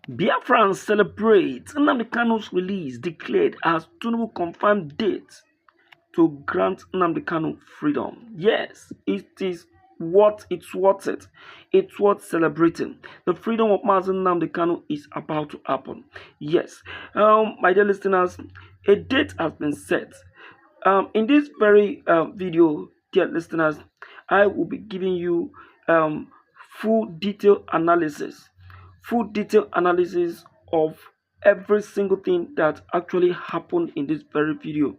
Biafrans celebrate Nnamdi Kanu's release declared as Tinubu confirmed date to grant Nnamdi Kanu freedom. Yes, it's worth it. It's worth celebrating. The freedom of Mazi Nnamdi Kanu is about to happen. Yes, my dear listeners, a date has been set. In this very video, dear listeners, I will be giving you um, full detailed analysis, full detailed analysis of every single thing that actually happened in this very video.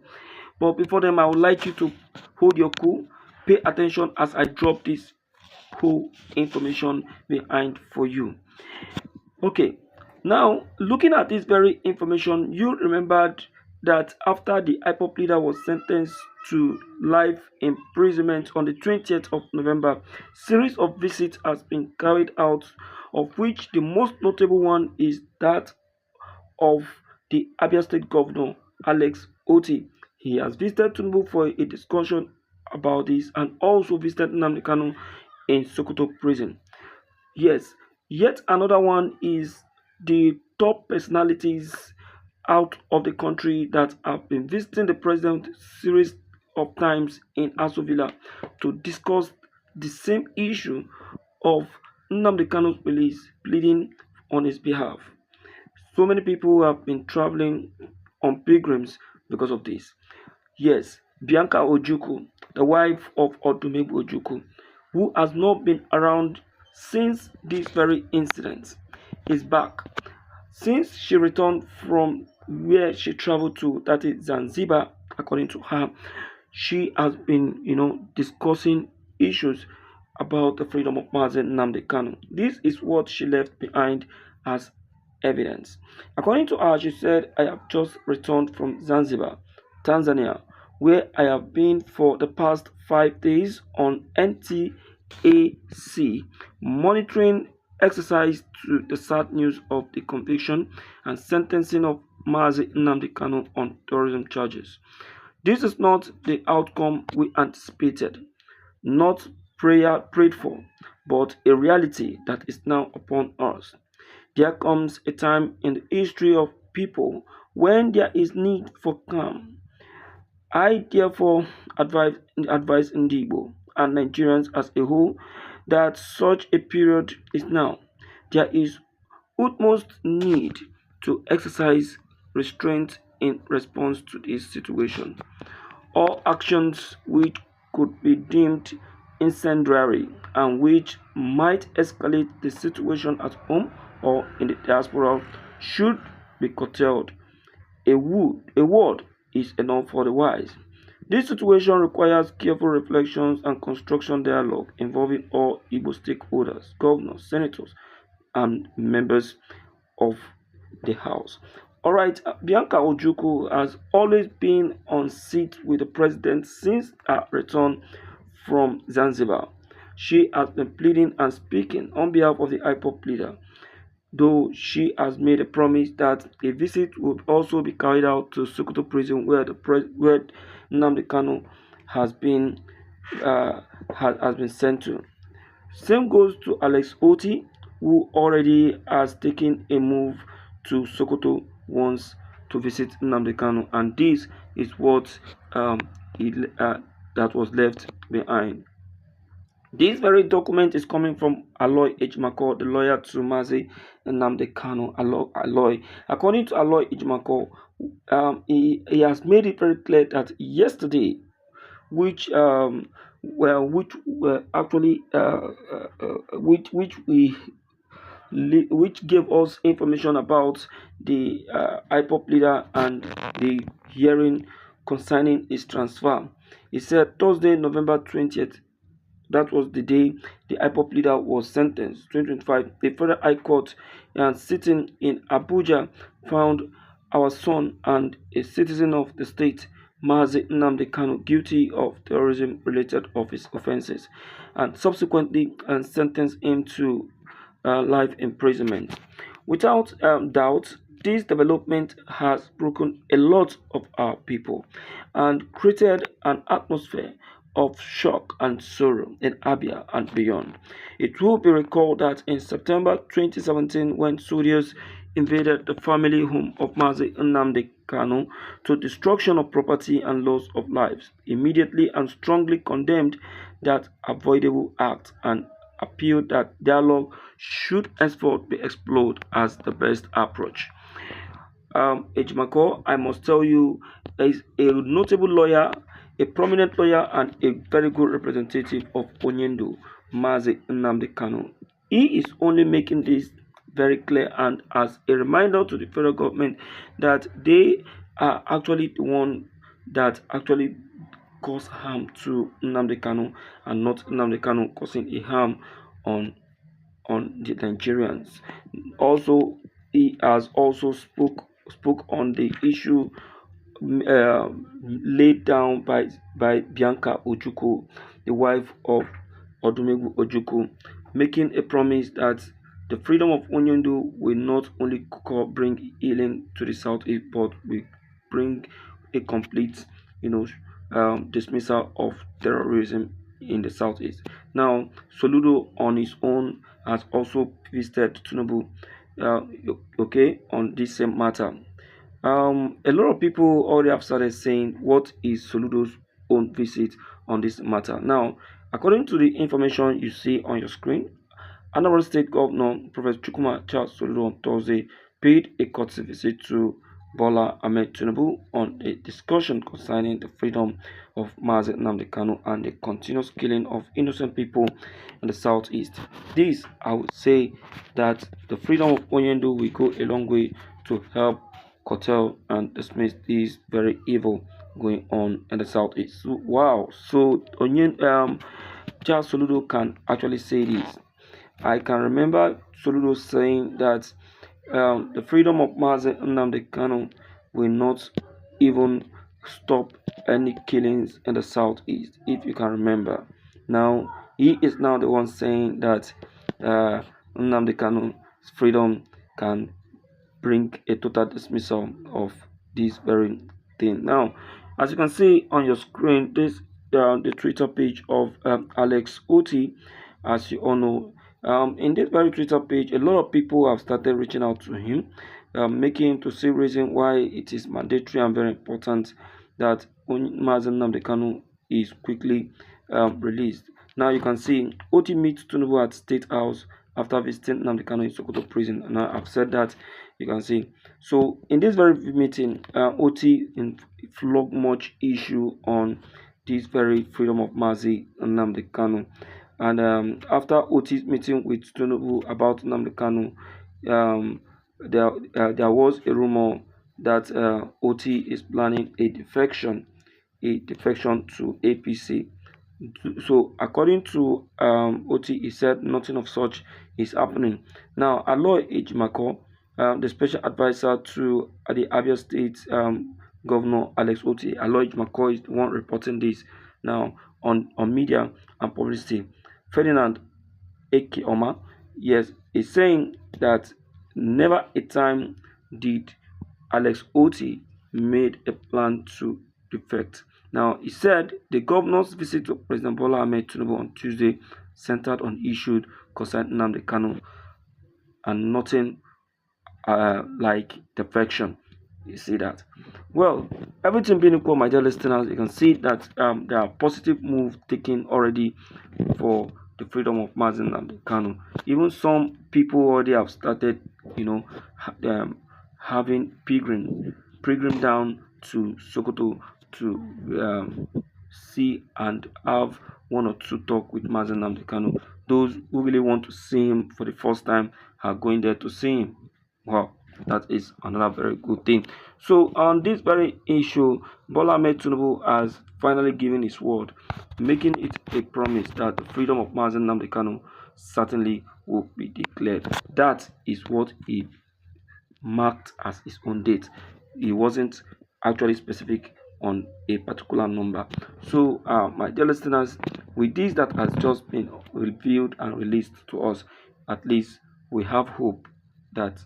But before then, I would like you to hold your cool, pay attention as I drop this whole information behind for you. Okay, now looking at this very information, you remembered that after the IPOP leader was sentenced to life imprisonment on the 20th of November, series of visits has been carried out, of which the most notable one is that of the Abia State Governor Alex Oti. He has visited Tinubu for a discussion about this and also visited Nnamdi Kanu in Sokoto prison. Yes, yet another one is the top personalities out of the country that have been visiting the president series of times in Aso Villa to discuss the same issue of Nnamdi Kanu's release, pleading on his behalf. So many people have been traveling on pilgrims because of this. Yes, Bianca Ojukwu, the wife of Odumegwu Ojukwu, who has not been around since this very incident, is back. Since she returned from where she traveled to, that is Zanzibar, according to her, she has been, discussing issues about the freedom of Mazi Nnamdi Kanu. This is what she left behind as evidence. According to her, she said, I have just returned from Zanzibar, Tanzania, where I have been for the past 5 days on NTAC, monitoring exercise to the sad news of the conviction and sentencing of Mazi Nnamdi Kanu on terrorism charges. This is not the outcome we anticipated, not prayed for, but a reality that is now upon us. There comes a time in the history of people when there is need for calm. I therefore advise Ndibo and Nigerians as a whole that such a period is now. There is utmost need to exercise restraint in response to this situation. All actions which could be deemed incendiary and which might escalate the situation at home or in the diaspora should be curtailed. A word is enough for the wise. This situation requires careful reflections and construction dialogue involving all Igbo stakeholders, governors, senators, and members of the House. All right, Bianca Ojukwu has always been on seat with the president since her return from Zanzibar. She has been pleading and speaking on behalf of the IPOP leader, though she has made a promise that a visit would also be carried out to Sokoto prison where Nnamdi Kanu has been has been sent to. Same goes to Alex Oti, who already has taken a move to Sokoto once to visit Nnamdi Kanu, and this is what he, that was left behind. This very document is coming from Aloy Ejimako, the lawyer to Mazi Nnamdi Kanu. Aloy. According to Aloy Ejimako, he has made it very clear that yesterday, which which were actually which gave us information about the IPOP leader and the hearing concerning his transfer. He said Thursday, November 20th, that was the day the IPOP leader was sentenced. 2025, the Federal High Court sitting in Abuja found our son and a citizen of the state, Mazi Nnamdi Kanu, guilty of terrorism-related office offences, and subsequently sentenced him to life imprisonment. Without doubt, this development has broken a lot of our people and created an atmosphere of shock and sorrow in Abia and beyond. It will be recalled that in September 2017, when soldiers invaded the family home of Mazi Nnamdi Kanu to destruction of property and loss of lives, immediately and strongly condemned that avoidable act and appealed that dialogue should henceforth be explored as the best approach. Ejimako, I must tell you, is a notable lawyer, a prominent lawyer, and a very good representative of Onyendo, Mazi Nnamdi Kanu. He is only making this very clear and as a reminder to the federal government that they are actually the one that actually cause harm to Nnamdi Kanu and not Nnamdi Kanu causing a harm on the Nigerians. Also, he has also spoke on the issue uh, laid down by Bianca Ojukwu, the wife of Odumegu Ojukwu, making a promise that the freedom of Onyendo will not only bring healing to the southeast, but will bring a complete, you know, dismissal of terrorism in the southeast. Now, Soludo on his own has also visited Tinubu, uh, okay, on this same matter. A lot of people already have started saying what is Soludo's own visit on this matter. Now, according to the information you see on your screen, Anambra State Governor Professor Chukuma Charles Soludo on Thursday paid a courtesy visit to Bola Ahmed Tinubu on a discussion concerning the freedom of Mazi Nnamdi Kanu and the continuous killing of innocent people in the southeast. This, I would say, that the freedom of Onyendo will go a long way to help curtail and dismiss this very evil going on in the southeast. So, wow! So Charles Soludo can actually say this. I can remember Soludo saying that the freedom of Mazi Nnamdi Kanu will not even stop any killings in the southeast, if you can remember. Now, he is now the one saying that Nnamdi Kanu's freedom can bring a total dismissal of this very thing. Now, as you can see on your screen, this the Twitter page of Alex Oti, as you all know. In this very Twitter page, a lot of people have started reaching out to him, making him to see reason why it is mandatory and very important that Mazen Nnamdi Kanu is quickly released. Now you can see Oti meets Tinubu at State House after visiting Nnamdi Kanu in Sokoto prison. And I've said that you can see. So in this very meeting, Oti flogged much issue on this very freedom of Mazi Nnamdi Kanu. And after Oti's meeting with Tinubu about Nnamdi Kanu, um, there was a rumor that Oti is planning a defection to APC. So, according to Oti, he said nothing of such is happening. Now, Aloy Ejimako, the special advisor to the Abia State Governor Alex Oti, Aloy Ejimako is the one reporting this now on media and publicity. Ferdinand Eke Oma, yes, is saying that never a time did Alex Oti made a plan to defect. Now, he said the governor's visit to President Bola Ahmed Tinubu on Tuesday centered on issues concerning Nnamdi Kanu and nothing like defection. You see that? Well, everything being equal, my dear listeners, you can see that there are positive moves taken already for the freedom of Mazen and Kanu. Even some people already have started, having pilgrim down to Sokoto to see and have one or two talk with Mazen and Kanu. Those who really want to see him for the first time are going there to see him. Wow, that is another very good thing. So on this very issue, Bola Ahmed Tinubu has finally given his word, making it a promise that the freedom of Mazen Nnamdi Kanu certainly will be declared. That is what he marked as his own date. He wasn't actually specific on a particular number. So, my dear listeners, with this that has just been revealed and released to us, at least we have hope that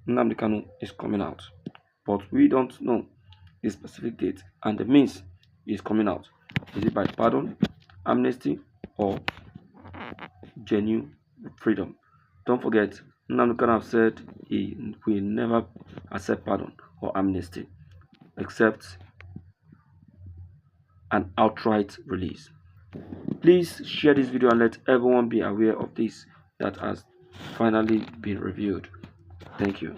Nnamdi Kanu is coming out. But we don't know the specific date and the means is coming out. Is it by pardon? amnesty or genuine freedom. Don't forget, Nnamdi Kanu have said he will never accept pardon or amnesty except an outright release. Please share this video and let everyone be aware of this that has finally been reviewed. Thank you.